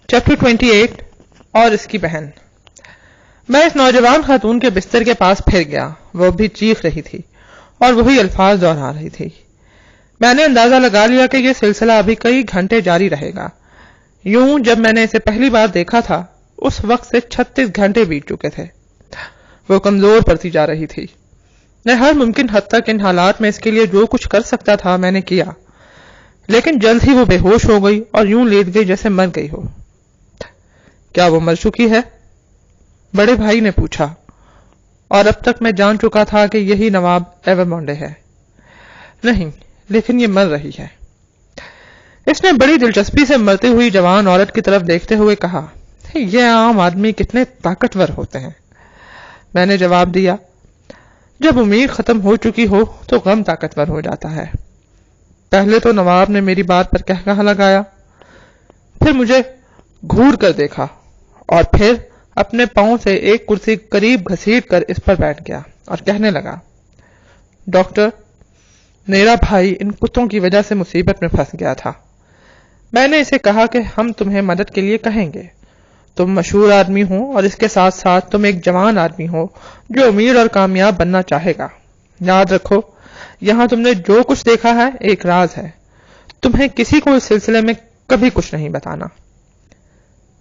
Chapter 28 اور اس کی بہن۔ میں اس نوجوان خاتون کے بستر کے پاس پھر گیا۔ وہ بھی چیخ رہی تھی اور وہی الفاظ دہرا رہی تھی۔ میں نے اندازہ لگا لیا کہ یہ سلسلہ ابھی کئی گھنٹے جاری رہے گا۔ یوں جب میں نے اسے پہلی بار دیکھا تھا اس وقت سے 36 گھنٹے بیت چکے تھے۔ وہ کمزور پڑتی جا رہی تھی۔ میں ہر ممکن حد تک ان حالات میں اس کے لیے جو کچھ کر سکتا تھا میں نے کیا، لیکن جلد ہی وہ بے ہوش ہو گئی اور یوں لیٹ گئی جیسے مر گئی ہو۔ کیا وہ مر چکی ہے؟ بڑے بھائی نے پوچھا، اور اب تک میں جان چکا تھا کہ یہی نواب ایورمونڈے ہے۔ نہیں، لیکن یہ مر رہی ہے۔ اس نے بڑی دلچسپی سے مرتی ہوئی جوان عورت کی طرف دیکھتے ہوئے کہا، یہ عام آدمی کتنے طاقتور ہوتے ہیں۔ میں نے جواب دیا، جب امید ختم ہو چکی ہو تو غم طاقتور ہو جاتا ہے۔ پہلے تو نواب نے میری بات پر کہا لگایا، پھر مجھے گھور کر دیکھا اور پھر اپنے پاؤں سے ایک کرسی قریب گھسیٹ کر اس پر بیٹھ گیا اور کہنے لگا، ڈاکٹر، میرا بھائی ان کتوں کی وجہ سے مصیبت میں پھنس گیا تھا۔ میں نے اسے کہا کہ ہم تمہیں مدد کے لیے کہیں گے۔ تم مشہور آدمی ہو اور اس کے ساتھ ساتھ تم ایک جوان آدمی ہو جو امیر اور کامیاب بننا چاہے گا۔ یاد رکھو، یہاں تم نے جو کچھ دیکھا ہے ایک راز ہے۔ تمہیں کسی کو اس سلسلے میں کبھی کچھ نہیں بتانا۔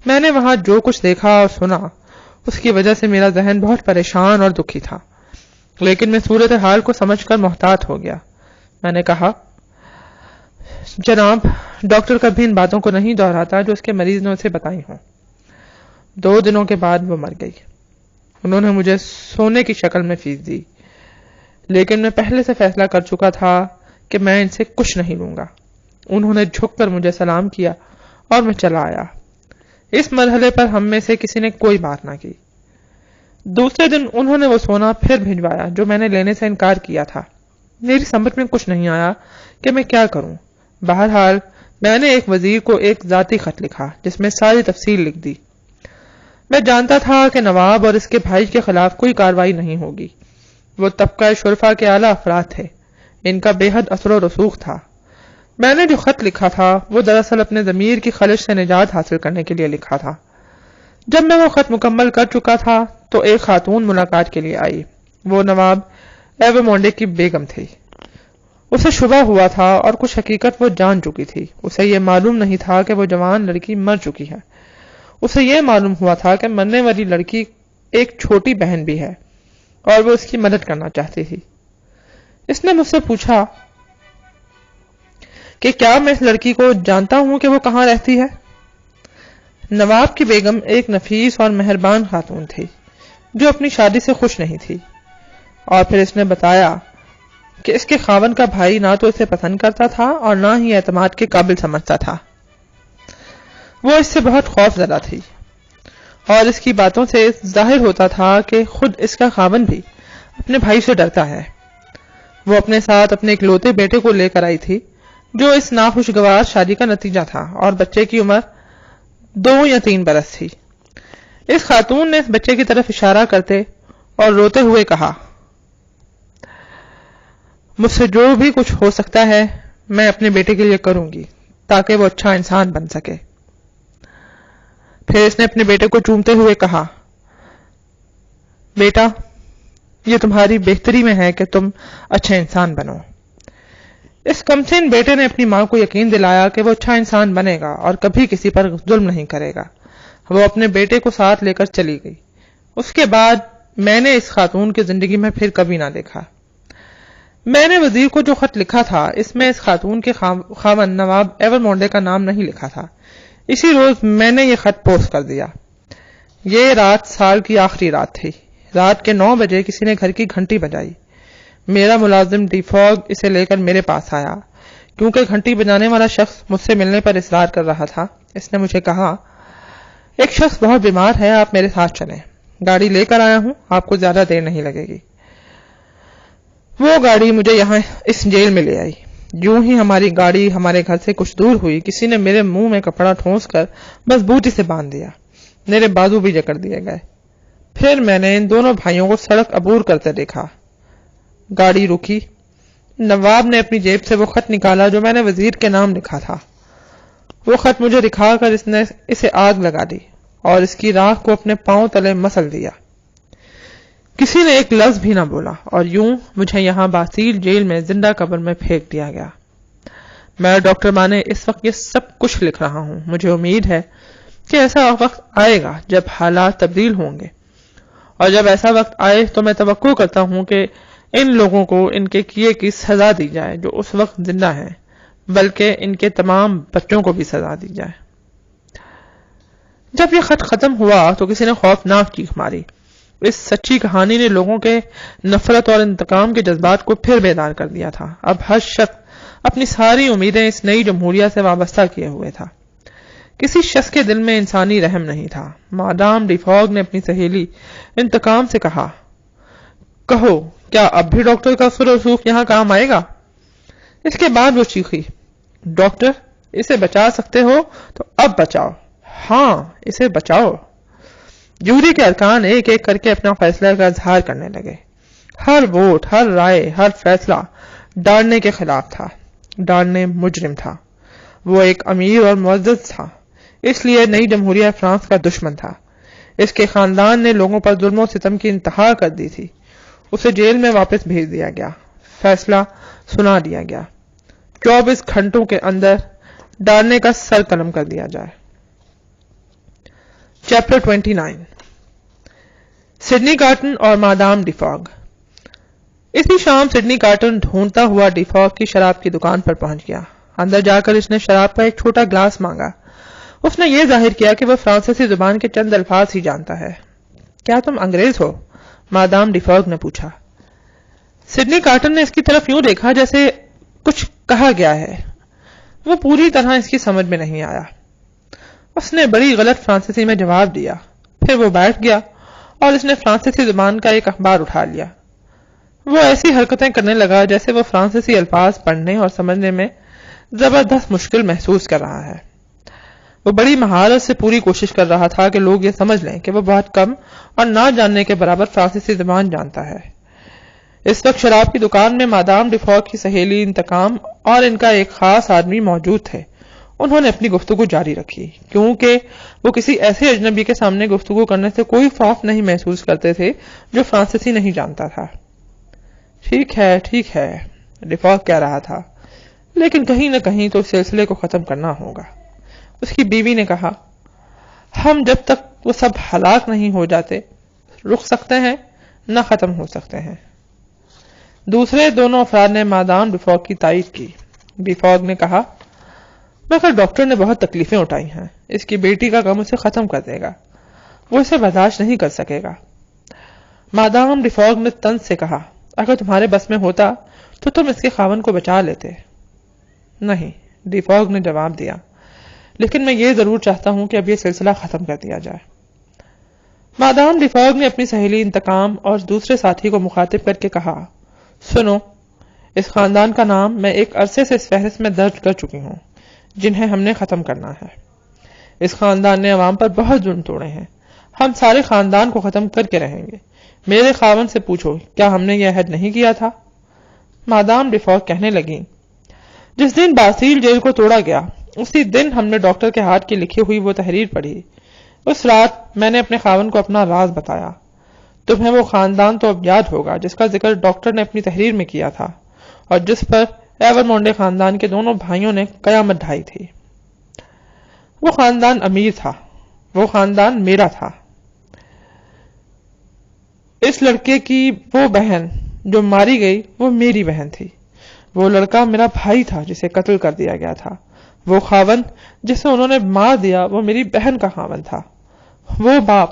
میں نے وہاں جو کچھ دیکھا اور سنا اس کی وجہ سے میرا ذہن بہت پریشان اور دکھی تھا، لیکن میں صورتحال کو سمجھ کر محتاط ہو گیا۔ میں نے کہا، جناب، ڈاکٹر کبھی ان باتوں کو نہیں دہراتا جو اس کے مریض نے اسے بتائی ہوں۔ 2 دنوں کے بعد وہ مر گئی۔ انہوں نے مجھے سونے کی شکل میں فیس دی، لیکن میں پہلے سے فیصلہ کر چکا تھا کہ میں ان سے کچھ نہیں لوں گا۔ انہوں نے جھک کر مجھے سلام کیا اور میں چلا آیا۔ اس مرحلے پر ہم میں سے کسی نے کوئی بات نہ کی۔ دوسرے دن انہوں نے وہ سونا پھر بھجوایا جو میں نے لینے سے انکار کیا تھا۔ میری سمجھ میں کچھ نہیں آیا کہ میں کیا کروں۔ بہرحال میں نے ایک وزیر کو ایک ذاتی خط لکھا جس میں ساری تفصیل لکھ دی۔ میں جانتا تھا کہ نواب اور اس کے بھائی کے خلاف کوئی کارروائی نہیں ہوگی۔ وہ طبقہ شرفا کے اعلیٰ افراد تھے۔ ان کا بے حد اثر و رسوخ تھا۔ میں نے جو خط لکھا تھا وہ دراصل اپنے ضمیر کی خلش سے نجات حاصل کرنے کے لیے لکھا تھا۔ جب میں وہ خط مکمل کر چکا تھا تو ایک خاتون ملاقات کے لیے آئی۔ وہ نواب ایورمونڈے کی بیگم تھی۔ اسے شبہ ہوا تھا اور کچھ حقیقت وہ جان چکی تھی۔ اسے یہ معلوم نہیں تھا کہ وہ جوان لڑکی مر چکی ہے۔ اسے یہ معلوم ہوا تھا کہ مرنے والی لڑکی ایک چھوٹی بہن بھی ہے اور وہ اس کی مدد کرنا چاہتی تھی۔ اس نے مجھ سے پوچھا کہ کیا میں اس لڑکی کو جانتا ہوں کہ وہ کہاں رہتی ہے۔ نواب کی بیگم ایک نفیس اور مہربان خاتون تھی جو اپنی شادی سے خوش نہیں تھی، اور پھر اس نے بتایا کہ اس کے خاوند کا بھائی نہ تو اسے پسند کرتا تھا اور نہ ہی اعتماد کے قابل سمجھتا تھا۔ وہ اس سے بہت خوف زدہ تھی اور اس کی باتوں سے ظاہر ہوتا تھا کہ خود اس کا خاوند بھی اپنے بھائی سے ڈرتا ہے۔ وہ اپنے ساتھ اپنے اکلوتے بیٹے کو لے کر آئی تھی جو اس ناخوشگوار شادی کا نتیجہ تھا، اور بچے کی عمر 2 یا 3 برس تھی۔ اس خاتون نے اس بچے کی طرف اشارہ کرتے اور روتے ہوئے کہا، مجھ سے جو بھی کچھ ہو سکتا ہے میں اپنے بیٹے کے لیے کروں گی تاکہ وہ اچھا انسان بن سکے۔ پھر اس نے اپنے بیٹے کو چومتے ہوئے کہا، بیٹا، یہ تمہاری بہتری میں ہے کہ تم اچھا انسان بنو۔ اس کمسن بیٹے نے اپنی ماں کو یقین دلایا کہ وہ اچھا انسان بنے گا اور کبھی کسی پر ظلم نہیں کرے گا۔ وہ اپنے بیٹے کو ساتھ لے کر چلی گئی۔ اس کے بعد میں نے اس خاتون کی زندگی میں پھر کبھی نہ دیکھا۔ میں نے وزیر کو جو خط لکھا تھا اس میں اس خاتون کے خاوند نواب ایورمونڈے کا نام نہیں لکھا تھا۔ اسی روز میں نے یہ خط پوسٹ کر دیا۔ یہ رات سال کی آخری رات تھی۔ رات کے 9 بجے کسی نے گھر کی گھنٹی بجائی۔ میرا ملازم ڈی فاگ اسے لے کر میرے پاس آیا۔ کیونکہ گھنٹی بجانے والا شخص مجھ سے ملنے پر اصرار کر رہا تھا، اس نے مجھے کہا، ایک شخص بہت بیمار ہے، آپ میرے ساتھ چلیں۔ گاڑی لے کر آیا ہوں، آپ کو زیادہ دیر نہیں لگے گی۔ وہ گاڑی مجھے یہاں اس جیل میں لے آئی۔ یوں ہی ہماری گاڑی ہمارے گھر سے کچھ دور ہوئی، کسی نے میرے منہ میں کپڑا ٹھونس کر مضبوطی سے باندھ دیا۔ میرے بازو بھی جکڑ دیے گئے۔ پھر میں نے ان دونوں بھائیوں کو سڑک عبور کرتے دیکھا۔ گاڑی رکی۔ نواب نے اپنی جیب سے وہ خط نکالا جو میں نے وزیر کے نام لکھا تھا۔ وہ خط مجھے دکھا کر اس نے اسے آگ لگا دی اور اس کی راکھ کو اپنے پاؤں تلے مسل دیا۔ کسی نے ایک لفظ بھی نہ بولا اور یوں مجھے یہاں باسیل جیل میں زندہ قبر میں پھینک دیا گیا۔ میں ڈاکٹر مانے اس وقت یہ سب کچھ لکھ رہا ہوں۔ مجھے امید ہے کہ ایسا وقت آئے گا جب حالات تبدیل ہوں گے، اور جب ایسا وقت آئے تو میں توقع کرتا ہوں کہ ان لوگوں کو ان کے کیے کی سزا دی جائے جو اس وقت زندہ ہیں، بلکہ ان کے تمام بچوں کو بھی سزا دی جائے۔ جب یہ خط ختم ہوا تو کسی نے خوفناک چیخ ماری۔ اس سچی کہانی نے لوگوں کے نفرت اور انتقام کے جذبات کو پھر بیدار کر دیا تھا۔ اب ہر شخص اپنی ساری امیدیں اس نئی جمہوریہ سے وابستہ کیے ہوئے تھا۔ کسی شخص کے دل میں انسانی رحم نہیں تھا۔ مادام ڈی فوگ نے اپنی سہیلی انتقام سے کہا، کہو کیا اب بھی ڈاکٹر کا اثر و رسوخ یہاں کام آئے گا؟ اس کے بعد وہ چیخی، ڈاکٹر اسے بچا سکتے ہو تو اب بچاؤ، ہاں اسے بچاؤ۔ جوری کے ارکان ایک ایک کر کے اپنا فیصلہ کا اظہار کرنے لگے۔ ہر ووٹ، ہر رائے، ہر فیصلہ ڈارنے کے خلاف تھا۔ ڈارنے مجرم تھا، وہ ایک امیر اور معزز تھا، اس لیے نئی جمہوریہ فرانس کا دشمن تھا۔ اس کے خاندان نے لوگوں پر ظلم و ستم کی انتہا کر دی تھی۔ اسے جیل میں واپس بھیج دیا گیا، فیصلہ سنا دیا گیا، 24 گھنٹوں کے اندر ڈالنے کا سر قلم کر دیا جائے۔ چیپٹر 29 سڈنی کارٹن اور مادام ڈی فوگ۔ اسی شام سڈنی کارٹن ڈھونڈتا ہوا ڈی فوگ کی شراب کی دکان پر پہنچ گیا۔ اندر جا کر اس نے شراب کا ایک چھوٹا گلاس مانگا۔ اس نے یہ ظاہر کیا کہ وہ فرانسیسی زبان کے چند الفاظ ہی جانتا ہے۔ کیا تم انگریز ہو؟ مادام ڈی فوگ نے پوچھا۔ سڈنی کارٹن نے اس کی طرف یوں دیکھا جیسے کچھ کہا گیا ہے۔ وہ پوری طرح اس کی سمجھ میں نہیں آیا۔ اس نے بڑی غلط فرانسیسی میں جواب دیا۔ پھر وہ بیٹھ گیا اور اس نے فرانسیسی زبان کا ایک اخبار اٹھا لیا۔ وہ ایسی حرکتیں کرنے لگا جیسے وہ فرانسیسی الفاظ پڑھنے اور سمجھنے میں زبردست مشکل محسوس کر رہا ہے۔ وہ بڑی مہارت سے پوری کوشش کر رہا تھا کہ لوگ یہ سمجھ لیں کہ وہ بہت کم اور نہ جاننے کے برابر فرانسیسی زبان جانتا ہے۔ اس وقت شراب کی دکان میں مادام ڈی فوگ کی سہیلی انتقام اور ان کا ایک خاص آدمی موجود تھے۔ انہوں نے اپنی گفتگو جاری رکھی کیونکہ وہ کسی ایسے اجنبی کے سامنے گفتگو کرنے سے کوئی خوف نہیں محسوس کرتے تھے جو فرانسیسی نہیں جانتا تھا۔ ٹھیک ہے، ڈی فوگ کہہ رہا تھا، لیکن کہیں نہ کہیں تو اس سلسلے کو ختم کرنا ہوگا۔ اس کی بیوی نے کہا، ہم جب تک وہ سب ہلاک نہیں ہو جاتے رک سکتے ہیں نہ ختم ہو سکتے ہیں۔ دوسرے دونوں افراد نے مادام ڈی فوگ کی تائید کی۔ ڈی فوگ نے کہا، مگر ڈاکٹر نے بہت تکلیفیں اٹھائی ہیں، اس کی بیٹی کا غم اسے ختم کر دے گا، وہ اسے برداشت نہیں کر سکے گا۔ مادام ڈی فوگ نے طنز سے کہا، اگر تمہارے بس میں ہوتا تو تم اس کے خاوند کو بچا لیتے۔ نہیں، ڈی فوگ نے جواب دیا، لیکن میں یہ ضرور چاہتا ہوں کہ اب یہ سلسلہ ختم کر دیا جائے۔ مادام ڈی فوگ نے اپنی سہیلی انتقام اور دوسرے ساتھی کو مخاطب کر کے کہا، سنو، اس خاندان کا نام میں ایک عرصے سے اس فہرست میں درج کر چکی ہوں جنہیں ہم نے ختم کرنا ہے۔ اس خاندان نے عوام پر بہت ظلم توڑے ہیں، ہم سارے خاندان کو ختم کر کے رہیں گے۔ میرے خاوند سے پوچھو، کیا ہم نے یہ عہد نہیں کیا تھا؟ مادام ڈی فوگ کہنے لگی، جس دن باسیل جیل کو توڑا گیا اسی دن ہم نے ڈاکٹر کے ہاتھ کی لکھی ہوئی وہ تحریر پڑھی۔ اس رات میں نے اپنے خاوند کو اپنا راز بتایا۔ تمہیں وہ خاندان تو اب یاد ہوگا جس کا ذکر ڈاکٹر نے اپنی تحریر میں کیا تھا اور جس پر ایورمونڈے خاندان کے دونوں بھائیوں نے قیامت ڈھائی تھی۔ وہ خاندان امیر تھا، وہ خاندان میرا تھا۔ اس لڑکے کی وہ بہن جو ماری گئی وہ میری بہن تھی۔ وہ لڑکا میرا بھائی تھا جسے قتل کر دیا گیا تھا۔ وہ خاوند جسے انہوں نے مار دیا وہ میری بہن کا خاوند تھا۔ وہ باپ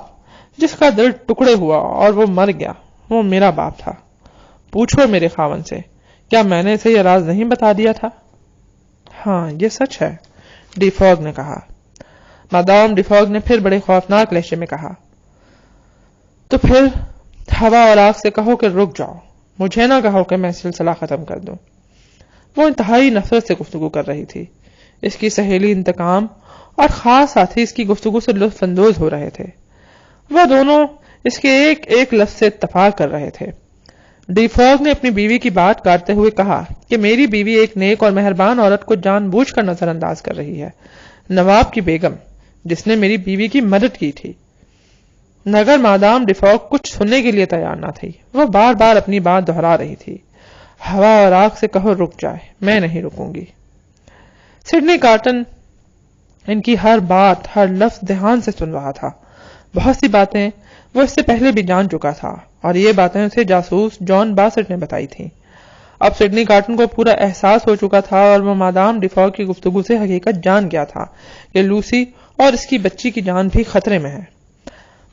جس کا دل ٹکڑے ہوا اور وہ مر گیا وہ میرا باپ تھا۔ پوچھو میرے خاوند سے، کیا میں نے اسے یہ راز نہیں بتا دیا تھا؟ ہاں، یہ سچ ہے، ڈی فوگ نے کہا۔ مادام ڈی فوگ نے پھر بڑے خوفناک لہجے میں کہا، تو پھر ہوا اور آگ سے کہو کہ رک جاؤ، مجھے نہ کہو کہ میں سلسلہ ختم کر دوں۔ وہ انتہائی نفرت سے گفتگو کر رہی تھی۔ اس کی سہیلی انتقام اور خاص ساتھی اس کی گفتگو سے لطف اندوز ہو رہے تھے۔ وہ دونوں اس کے ایک ایک لفظ سے اتفاق کر رہے تھے۔ ڈی فوگ نے اپنی بیوی کی بات کاٹتے ہوئے کہا کہ میری بیوی ایک نیک اور مہربان عورت کو جان بوجھ کر نظر انداز کر رہی ہے۔ نواب کی بیگم جس نے میری بیوی کی مدد کی تھی. مگر مادام ڈیفوک کچھ سننے کے لیے تیار نہ تھی. وہ بار بار اپنی بات دہرا رہی تھی. ہوا اور آگ سے کہو رک جائے، میں نہیں رکوں گی. سڈنی کارٹن ان کی ہر بات، ہر لفظ دھیان سے سن رہا تھا. بہت سی باتیں وہ اس سے پہلے بھی جان چکا تھا اور یہ باتیں اسے جاسوس جان باسٹ نے بتائی تھیں. اب سڈنی کارٹن کو پورا احساس ہو چکا تھا اور وہ مادام ڈیفوک کی گفتگو سے حقیقت جان گیا تھا کہ لوسی اور اس کی بچی کی جان بھی خطرے میں ہے.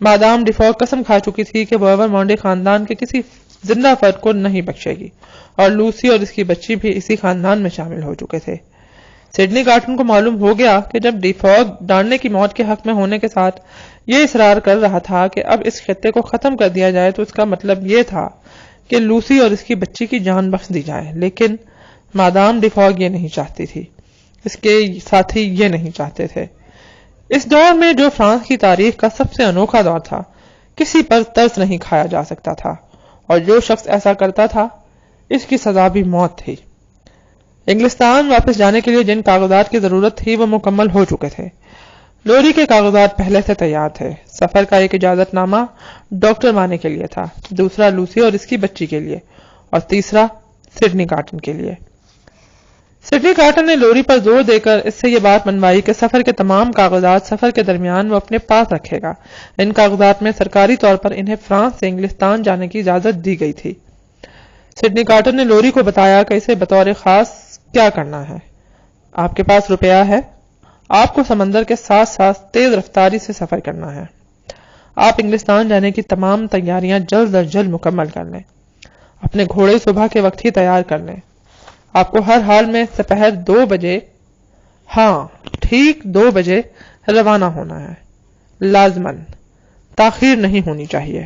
مادام ڈیفوک قسم کھا چکی تھی کہ وہ ایورمونڈے خاندان کے کسی زندہ فرد کو نہیں بخشے گی اور لوسی اور اس کی بچی بھی اسی خاندان میں شامل ہو چکے تھے. سڈنی کارٹن کو معلوم ہو گیا کہ جب ڈیفوک ڈانڈے کی موت کے حق میں ہونے کے ساتھ یہ اصرار کر رہا تھا کہ اب اس خطے کو ختم کر دیا جائے تو اس کا مطلب یہ تھا کہ لوسی اور اس کی بچی کی جان بخش دی جائے. لیکن مادام ڈیفوک یہ نہیں چاہتی تھی، اس کے ساتھی یہ نہیں چاہتے تھے. اس دور میں جو فرانس کی تاریخ کا سب سے انوکھا دور تھا، کسی پر ترس نہیں کھایا جا سکتا تھا اور جو شخص ایسا کرتا تھا اس کی سزا بھی موت تھی. انگلستان واپس جانے کے لیے جن کاغذات کی ضرورت تھی وہ مکمل ہو چکے تھے. لوری کے کاغذات پہلے سے تیار تھے. سفر کا ایک اجازت نامہ ڈاکٹر مانے کے لیے تھا، دوسرا لوسی اور اس کی بچی کے لیے اور تیسرا سڈنی کارٹن کے لیے. سڈنی کارٹن نے لوری پر زور دے کر اس سے یہ بات منوائی کہ سفر کے تمام کاغذات سفر کے درمیان وہ اپنے پاس رکھے گا. ان کاغذات میں سرکاری طور پر انہیں فرانس سے انگلستان جانے کی اجازت دی گئی تھی. سڈنی کارٹن نے لوری کو بتایا کہ اسے بطور خاص کیا کرنا ہے. آپ کے پاس روپیہ ہے، آپ کو سمندر کے ساتھ ساتھ تیز رفتاری سے سفر کرنا ہے. آپ انگلستان جانے کی تمام تیاریاں جلد از جلد مکمل کر لیں. اپنے گھوڑے صبح کے وقت ہی تیار کر لیں. آپ کو ہر حال میں دوپہر 2 بجے، ہاں ٹھیک 2 بجے روانہ ہونا ہے. لازماً تاخیر نہیں ہونی چاہیے.